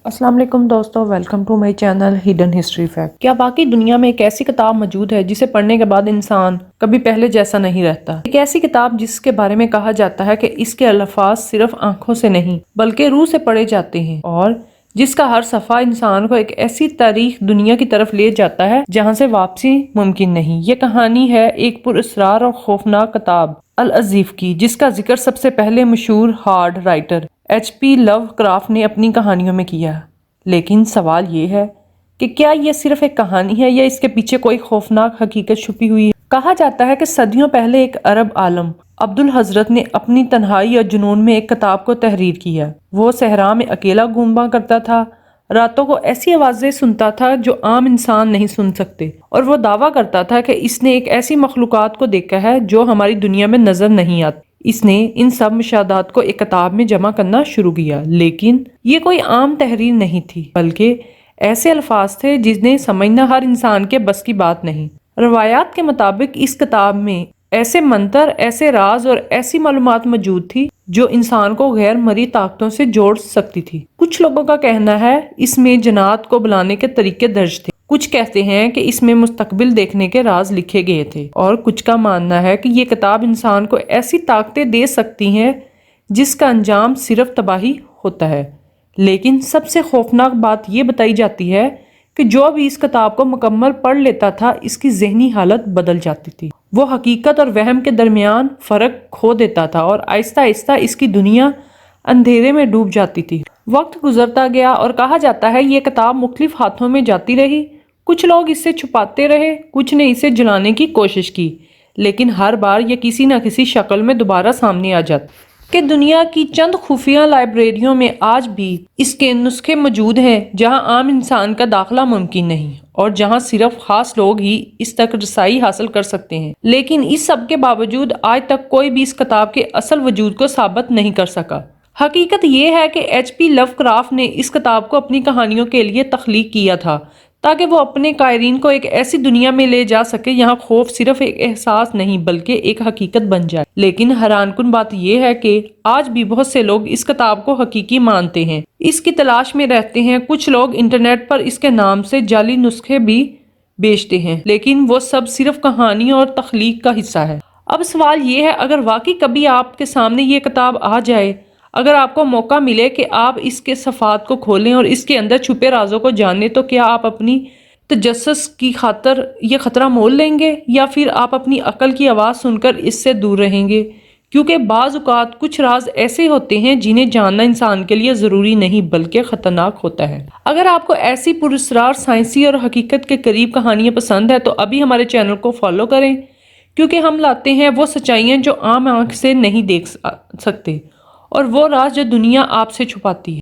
السلام علیکم دوستو، welcome to my channel hidden history fact. کیا باقی دنیا میں ایک ایسی کتاب موجود ہے جسے پڑھنے کے بعد انسان کبھی پہلے جیسا نہیں رہتا؟ ایک ایسی کتاب جس کے بارے میں کہا جاتا ہے کہ اس کے الفاظ صرف آنکھوں سے نہیں بلکہ روح سے پڑھے جاتے ہیں، اور جس کا ہر صفحہ انسان کو ایک ایسی تاریخ دنیا کی طرف لے جاتا ہے جہاں سے واپسی ممکن نہیں۔ یہ کہانی ہے ایک پراسرار اور خوفناک کتاب العزیف کی، جس کا ذکر سب سے پہلے مشہور ہارڈ رائٹر HP لو کرافٹ نے اپنی کہانیوں میں کیا۔ لیکن سوال یہ ہے کہ کیا یہ صرف ایک کہانی ہے یا اس کے پیچھے کوئی خوفناک حقیقت چھپی ہوئی ہے؟ کہا جاتا ہے کہ صدیوں پہلے ایک عرب عالم عبدالحضرت نے اپنی تنہائی اور جنون میں ایک کتاب کو تحریر کیا۔ وہ صحرا میں اکیلا گھوما کرتا تھا، راتوں کو ایسی آوازیں سنتا تھا جو عام انسان نہیں سن سکتے، اور وہ دعویٰ کرتا تھا کہ اس نے ایک ایسی مخلوقات کو دیکھا ہے جو ہماری دنیا میں نظر نہیں آتی۔ اس نے ان سب مشاہدات کو ایک کتاب میں جمع کرنا شروع کیا، لیکن یہ کوئی عام تحریر نہیں تھی، بلکہ ایسے الفاظ تھے جنہیں سمجھنا ہر انسان کے بس کی بات نہیں۔ روایات کے مطابق اس کتاب میں ایسے منتر، ایسے راز اور ایسی معلومات موجود تھی جو انسان کو غیر مرئی طاقتوں سے جوڑ سکتی تھی۔ کچھ لوگوں کا کہنا ہے اس میں جنات کو بلانے کے طریقے درج تھے، کچھ کہتے ہیں کہ اس میں مستقبل دیکھنے کے راز لکھے گئے تھے، اور کچھ کا ماننا ہے کہ یہ کتاب انسان کو ایسی طاقتیں دے سکتی ہیں جس کا انجام صرف تباہی ہوتا ہے۔ لیکن سب سے خوفناک بات یہ بتائی جاتی ہے کہ جو بھی اس کتاب کو مکمل پڑھ لیتا تھا اس کی ذہنی حالت بدل جاتی تھی۔ وہ حقیقت اور وہم کے درمیان فرق کھو دیتا تھا، اور آہستہ آہستہ اس کی دنیا اندھیرے میں ڈوب جاتی تھی۔ وقت گزرتا گیا اور کہا جاتا ہے یہ کتاب مختلف ہاتھوں میں جاتی رہی۔ کچھ لوگ اسے چھپاتے رہے، کچھ نے اسے جلانے کی کوشش کی، لیکن ہر بار یہ کسی نہ کسی شکل میں دوبارہ سامنے آ جاتی کہ دنیا کی چند خفیہ لائبریریوں میں آج بھی اس کے نسخے موجود ہیں جہاں عام انسان کا داخلہ ممکن نہیں، اور جہاں صرف خاص لوگ ہی اس تک رسائی حاصل کر سکتے ہیں۔ لیکن اس سب کے باوجود آج تک کوئی بھی اس کتاب کے اصل وجود کو ثابت نہیں کر سکا۔ حقیقت یہ ہے کہ HP لو کرافٹ نے اس کتاب کو اپنی کہانیوں کے لیے تخلیق کیا تھا تاکہ وہ اپنے قارئین کو ایک ایسی دنیا میں لے جا سکے جہاں خوف صرف ایک احساس نہیں بلکہ ایک حقیقت بن جائے۔ لیکن حیران کن بات یہ ہے کہ آج بھی بہت سے لوگ اس کتاب کو حقیقی مانتے ہیں، اس کی تلاش میں رہتے ہیں۔ کچھ لوگ انٹرنیٹ پر اس کے نام سے جعلی نسخے بھی بیچتے ہیں، لیکن وہ سب صرف کہانی اور تخلیق کا حصہ ہے۔ اب سوال یہ ہے، اگر واقعی کبھی آپ کے سامنے یہ کتاب آ جائے، اگر آپ کو موقع ملے کہ آپ اس کے صفحات کو کھولیں اور اس کے اندر چھپے رازوں کو جانیں، تو کیا آپ اپنی تجسس کی خاطر یہ خطرہ مول لیں گے، یا پھر آپ اپنی عقل کی آواز سن کر اس سے دور رہیں گے؟ کیونکہ بعض اوقات کچھ راز ایسے ہوتے ہیں جنہیں جاننا انسان کے لیے ضروری نہیں بلکہ خطرناک ہوتا ہے۔ اگر آپ کو ایسی پراسرار سائنسی اور حقیقت کے قریب کہانیاں پسند ہیں تو ابھی ہمارے چینل کو فالو کریں، کیونکہ ہم لاتے ہیں وہ سچائیاں جو عام آنکھ سے نہیں دیکھ سکتے، اور وہ راز جو دنیا آپ سے چھپاتی ہے۔